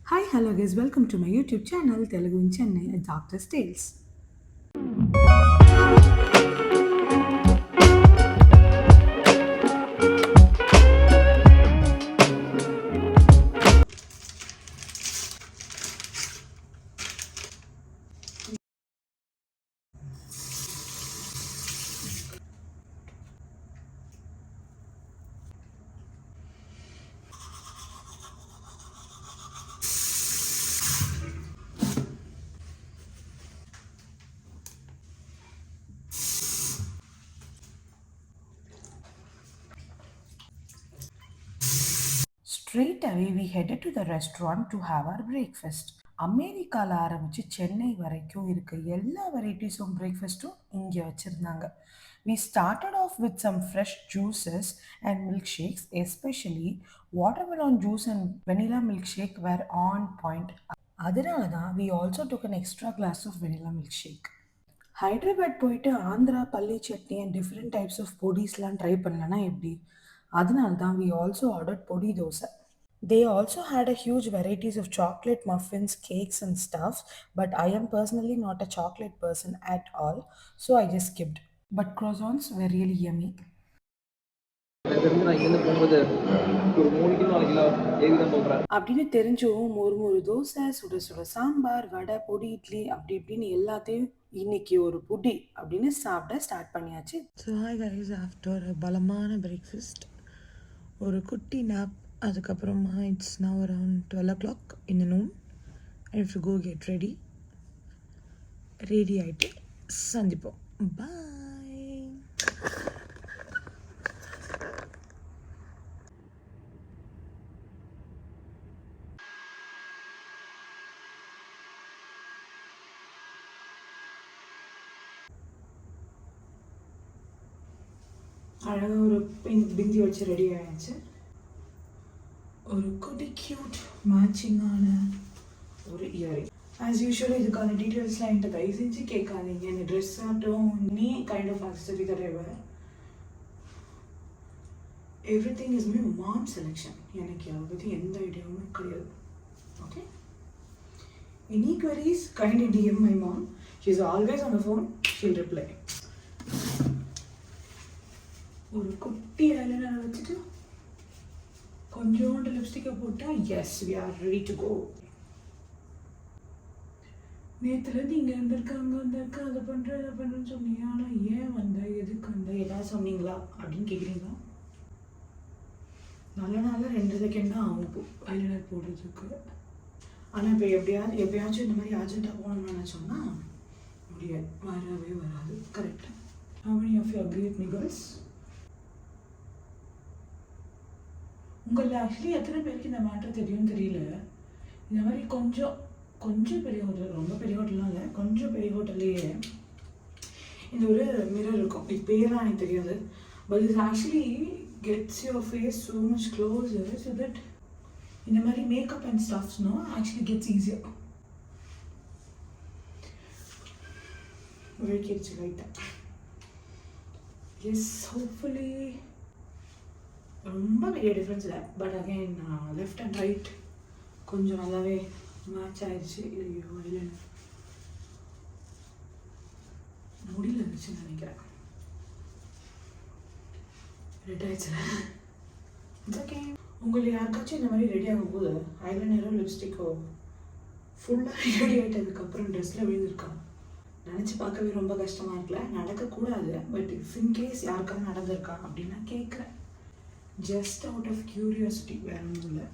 Hi, hello guys, welcome to my YouTube channel Telugu in Chennai at Doctor's Tales. Straight away, we headed to the restaurant to have our breakfast. அமெரிக்கால ஆரம்பிச்சு சென்னை வரைக்கும் இருக்க எல்லா varieties of பிரேக்ஃபாஸ்ட்டும் இங்கே வச்சுருந்தாங்க. We started off with some fresh juices and milkshakes, especially watermelon juice and vanilla milkshake were on point. அதனால தான் we also took an extra glass of vanilla milkshake. Hyderabad போயிட்டு ஆந்திரா பல்லி chutney and different types of பொடிஸ்லாம் try பண்ணலன்னா எப்படி? அதனால தான் we also order பொடி dosa. They also had a huge varieties of chocolate muffins, cakes and stuff, but I am personally not a chocolate person at all, so I just skipped. But croissants were really yummy. எனக்கு தெரிஞ்சு நான் இங்கேருந்து போகும்போது ஒரு 3 kilo 4 kilo ஏறி தான் போகிறேன். அப்படின்னு தெரிஞ்சும் ஒரு தோசை, சுட சுட சாம்பார், வடை, பொடி இட்லி அப்படி இப்படின்னு எல்லாத்தையும் இன்னைக்கு ஒரு புடி அப்படின்னு சாப்பிட ஸ்டார்ட் பண்ணியாச்சு. ஸோ ஹாய் கைஸ், ஆஃப்டர் பலமான பிரேக்ஃபாஸ்ட் ஒரு குட்டி நாப், அதுக்கப்புறமா it's now around 12 o'clock in the noon. I have to go get ready ஆகிட்டு சந்திப்போம். பாய். அழகாக ஒரு பிந்தி வச்சு ரெடி ஆகிடுச்சு. ஒரு குட்டி க்யூட் மேட்சிங்கான ஒரு இயரிங். ஆஸ் யூஷுவல் இதுக்கான டீட்டெயில்ஸ்லாம் என்கிட்ட தயவு செஞ்சு கேட்காதீங்க. இந்த ட்ரெஸ் ஆகட்டும், நீ கைண்ட் ஆஃப் ஆக்சசரி தடவை everything is my mom selection. எனக்கு அதை பற்றி எந்த ஐடியாவும் கிடையாது. Okay, any queries kindly DM my mom. She is always on the phone. She'll reply. ஒரு குட்டி ஐலைனர் வச்சுட்டு கொஞ்சோண்டு லிப்ஸ்டிக்கை போட்டால் yes we are ready to go. நேற்றுலேருந்து இங்கே இருந்திருக்க அங்கே வந்திருக்க அதை பண்ணுறேன் இதை பண்ணுறேன்னு சொன்னீங்க. ஆனால் ஏன் வந்த, எதுக்கு வந்த, எதாவது சொன்னீங்களா அப்படின்னு கேட்குறீங்களா? நல்ல நாளில் 2 செகண்ட் தான் ஆகும் ஐலைனர் போடுறதுக்கு. ஆனால் இப்போ எப்பயாச்சும் இந்த மாதிரி அர்ஜென்ட்டாக போகணும்னு நினச்சோம்னா முடியாது, வரவே வராது. கரெக்டாக. How many of you agree with me girls? உங்களில் ஆக்சுவலி எத்தனை பேருக்கு இந்த மேட்டர் தெரியும்னு தெரியல. இந்த மாதிரி கொஞ்சம் பெரிய ஹோட்டல், ரொம்ப பெரிய ஹோட்டல்லாம் இல்லை, கொஞ்சம் பெரிய ஹோட்டல்லையே இந்த ஒரு மிரர் இருக்கும். இது பேரெலாம் எனக்கு தெரியாது, பட் இது actually gets your face so much closer so that இந்த மாதிரி மேக்கப் அண்ட் ஸ்டஃப்ஸ்னோ ஆக்சுவலி கெட்ஸ் ஈஸியாக வைக்கிடுச்சு லைட்டாக. எஸ், ஹோப்ஃபுல்லி ரொம்ப பெரிய டிஃப்ரென்ஸ் இல்லை, but again left and right கொஞ்சம் நல்லாவே மேட்ச் ஆயிடுச்சு. ஐயோ ஐலைனர் முடியல இருந்துச்சுன்னு நினைக்கிறேன். ரெட் ஆயிடுச்சு. ஓகே, உங்களுக்கு யாருக்காச்சும் இந்த மாதிரி ரெடி ஆகும்போது ஐலைனரோ லிப்ஸ்டிக்கோ ஃபுல்லாக ரெடி ஆகிட்டதுக்கப்புறம் ட்ரெஸ்ஸில் விழுந்திருக்கா நினச்சி பார்க்கவே ரொம்ப கஷ்டமாக இருக்குல்ல. நடக்கக்கூடாது, பட் இஃப் இன்கேஸ் யாருக்காவது நடந்திருக்கா அப்படின்னு நான் கேட்குறேன். ஜஸ்ட் அவுட் ஆஃப் க்யூரியாசிட்டி, வேற ஒன்றும் இல்லை.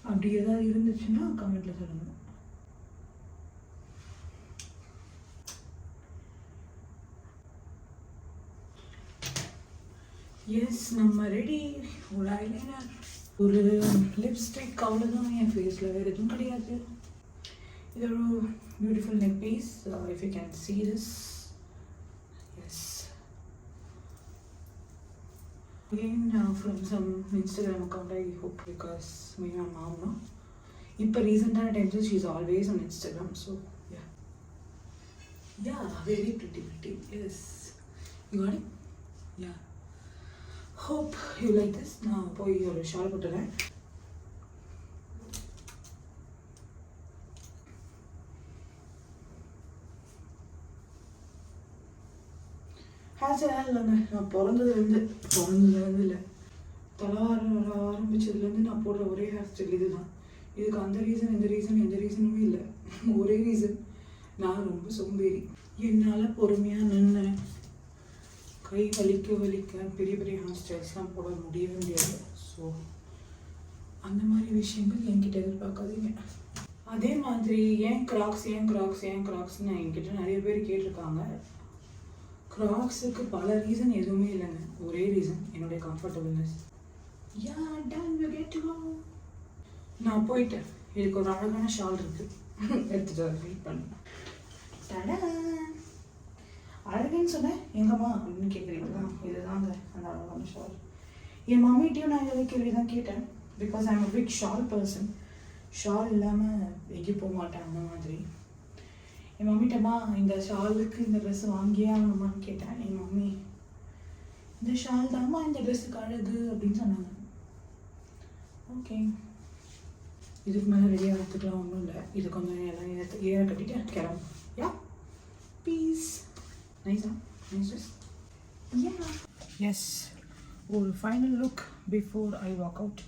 அப்படி ஏதாவது இருந்துச்சுன்னா கமெண்ட்டில் சொல்லுங்கள். எஸ், நம்ம ரெடி. ஒரு ஐலைனர், ஒரு லிப்ஸ்டிக், அவ்வளோதான். என் ஃபேஸில் வேறு எதுவும் கிடையாது. இது ஒரு beautiful neck piece, if you can see this. Yes, again from some Instagram account I hope, because my mom no இப்போ ரீசெண்டான times she is always on Instagram, so yeah very pretty. Yes, you got it. Yeah, hope you like this. நான் போய் ஒரு shawl போட்டுறேன். Hair ஸ்டைலாம் இல்லைங்க, நான் பிறந்ததுலேருந்து இல்லை, தலைவாரம் வர ஆரம்பிச்சதுலேருந்து நான் போடுற ஒரே ஹேர் ஸ்டைல் இது தான். இதுக்கு அந்த ரீசன் எந்த ரீசனுமே இல்லை. ஒரே ரீசன், நான் ரொம்ப சோம்பேறி. என்னால் பொறுமையாக நின்று கை வலிக்க பெரிய பெரிய ஹேர் ஸ்டைல்ஸ்லாம் போட முடியாது. ஸோ அந்த மாதிரி விஷயங்கள் என்கிட்ட எதிர்பார்க்காதீங்க. அதே மாதிரி ஏன் கிராக்ஸ்ன்னு என்கிட்ட நிறைய பேர் கேட்டிருக்காங்க. கிராக்ஸுக்கு பல ரீசன் எதுவுமே இல்லைங்க, ஒரே ரீசன் என்னுடைய கம்ஃபர்டபுள்னஸ். நான் போயிட்டேன். இதுக்கு ஒரு அழகான ஷால் இருக்கு, எடுத்துட்டு வெயிட் பண்ணு. அழகுன்னு சொன்னேன் எங்கம்மா அப்படின்னு கேட்குறீங்களா? இதுதாங்க அந்த அழகான ஷால். என் மம்மிட்டையும் நான் இதை கேள்வி தான் கேட்டேன். Because I am a big shawl person. Shawl இல்லாமல் எங்கேயும் போக மாட்டேன் அந்த மாதிரி. என் மம்மிட்டம்மா இந்த ஷாலுக்கு இந்த ட்ரெஸ் வாங்கியே ஆகணுமான்னு கேட்டேன். என் மம்மி இந்த ஷால் தாம்மா இந்த ட்ரெஸ்ஸுக்கு அழகு அப்படின்னு சொன்னாங்க. ஓகே, இதுக்கு மேலே ரெடியாக எடுத்துக்கலாம், ஒன்றும் இல்லை. இது கொஞ்சம் எல்லாம் ஏற கட்டிட்டு கிளம்பும். Yeah peace. நைஸா? Nice dress. யா எஸ், ஒரு final look before I walk out.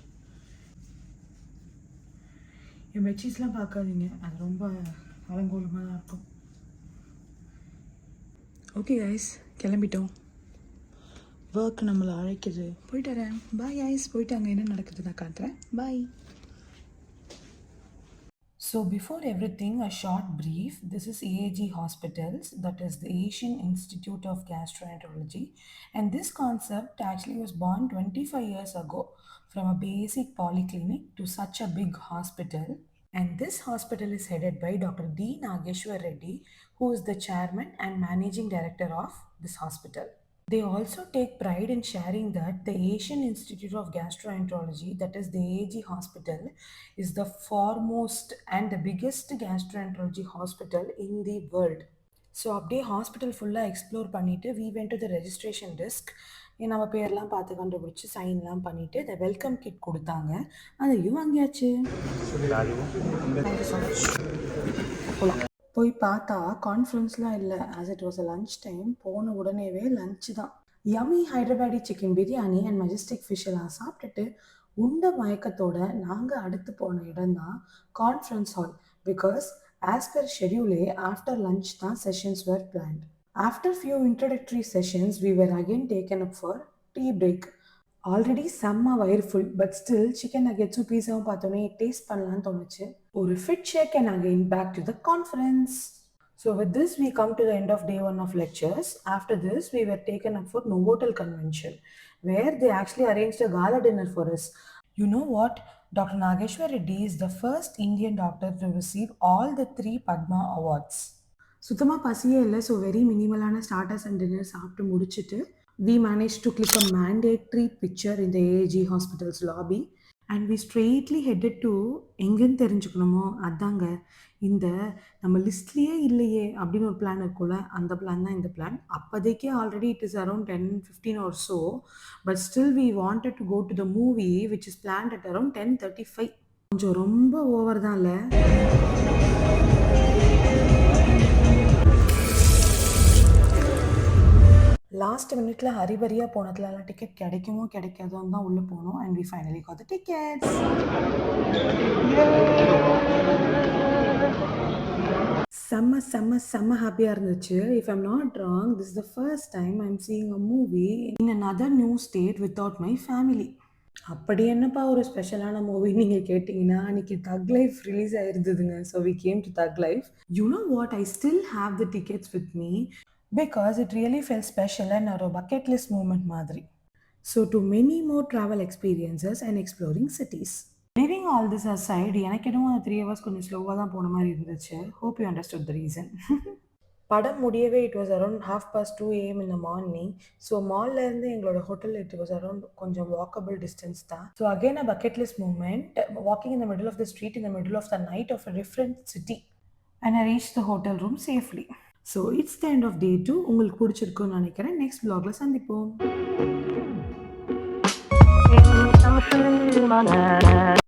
என் பெட்ஷீட்ஸ்லாம் பார்க்காதீங்க, அது ரொம்ப அலங்கோலமாக தான் இருக்கும். ஓகே கைஸ், கிளம்பிட்டோம். ஒர்க் நம்மளை அழைக்குது, போயிட்டு வரேன். Bye guys. போயிட்டு அங்கே என்ன நடக்குது நான் காட்டுறேன். பாய். So before everything, a short brief. This is AAG Hospitals, that is the Asian Institute of Gastroenterology, and this concept actually was born 25 years ago from a basic polyclinic to such a big hospital. And this hospital is headed by Dr. D. Nageshwar Reddy, who is the chairman and managing director of this hospital. They also take pride in sharing that the Asian Institute of Gastroenterology, that is the AAG Hospital, is the foremost and the biggest gastroenterology hospital in the world. So அப்படியே hospital ஃபுல்லாக explore பண்ணிவிட்டு we went to the registration desk. நம்ம பேர்லாம் பார்த்து கண்டுபிடிச்சி சைன்லாம் பண்ணிவிட்டு இந்த welcome kit கொடுத்தாங்க, அதையும் வாங்கியாச்சு. போகலாம். போய் பார்த்தா கான்ஃபரன்ஸ்லாம் இல்லை, as it was a lunch time. போன உடனேவே லஞ்சு தான். Yummy Hyderabadi chicken biryani and Majestic fish எல்லாம் சாப்பிட்டுட்டு உண்ட மயக்கத்தோட நாங்கள் அடுத்து போன இடம் தான் conference hall. Because as per schedule, after lunch the sessions were planned. After few introductory sessions, we were again taken up for tea break. Already செம்ம வயிறு ஃபுல், பட் ஸ்டில் சிக்கன் நகெட்ஸும் பீஸாவும் பார்த்தோன்னே டேஸ்ட் பண்ணலான்னு தோணுச்சு. ஒரு fit shake and again back to the conference. So with this we come to the end of day 1 of lectures. After this we were taken up for Novotel convention, where they actually arranged a gala dinner for us. You know what? Dr. Nageshwar Reddy is the first Indian doctor to receive all the 3 Padma Awards. சுத்தமாக பசியே இல்லை, so very மினிமலான starters and dinner சாப்பிட்டு முடிச்சுட்டு we managed to click a mandatory picture in the AAG Hospital's lobby and we straightly headed to எங்கேன்னு தெரிஞ்சுக்கணுமோ அதாங்க இந்த நம்ம லிஸ்ட்லேயே இல்லையே அப்படின்னு ஒரு பிளான் இருக்கும்ல, அந்த பிளான் தான் இந்த பிளான். அப்போதைக்கே already it is around 10:15 or so, but still we wanted to go to the movie which is planned at around 10:35. கொஞ்சம் ரொம்ப ஓவர் தான் இல்லை. லாஸ்ட் மினிட்ல ஹரிபரியாக போனதுலலாம் டிக்கெட் கிடைக்குமோ கிடைக்காதோன்னு தான் உள்ளே போனோம். And we finally got the tickets. செம்ம ஹாப்பியாக இருந்துச்சு. If I'm not wrong, this is the first time I am seeing a movie in another new state without my family. அப்படி என்னப்பா ஒரு ஸ்பெஷலான மூவி நீங்கள் கேட்டிங்கன்னா, அன்றைக்கி தக் லைஃப் ரிலீஸ் ஆகிருந்ததுங்க. So we came to Thug Life. You know what, I still have the tickets with me because it really felt special and a bucket list moment madri. So to many more travel experiences and exploring cities. Leaving all this aside, எனக்கு என்னமோ 3 hours கொஞ்சம் ஸ்லோவாக தான் போன மாதிரி இருந்துச்சு. Hope you understood the reason. படம் முடியவே it was around 2:30 AM in the morning. So மால்லேருந்து எங்களோட ஹோட்டல் it was around கொஞ்சம் walkable distance தான். So again a bucket list moment, walking in the middle of the street in the middle of the night of a different city. And I reached the hotel room safely. So it's the end of day 2. உங்களுக்கு பிடிச்சிருக்குன்னு நினைக்கிறேன். Next வ்ளாகில் சந்திப்போம்.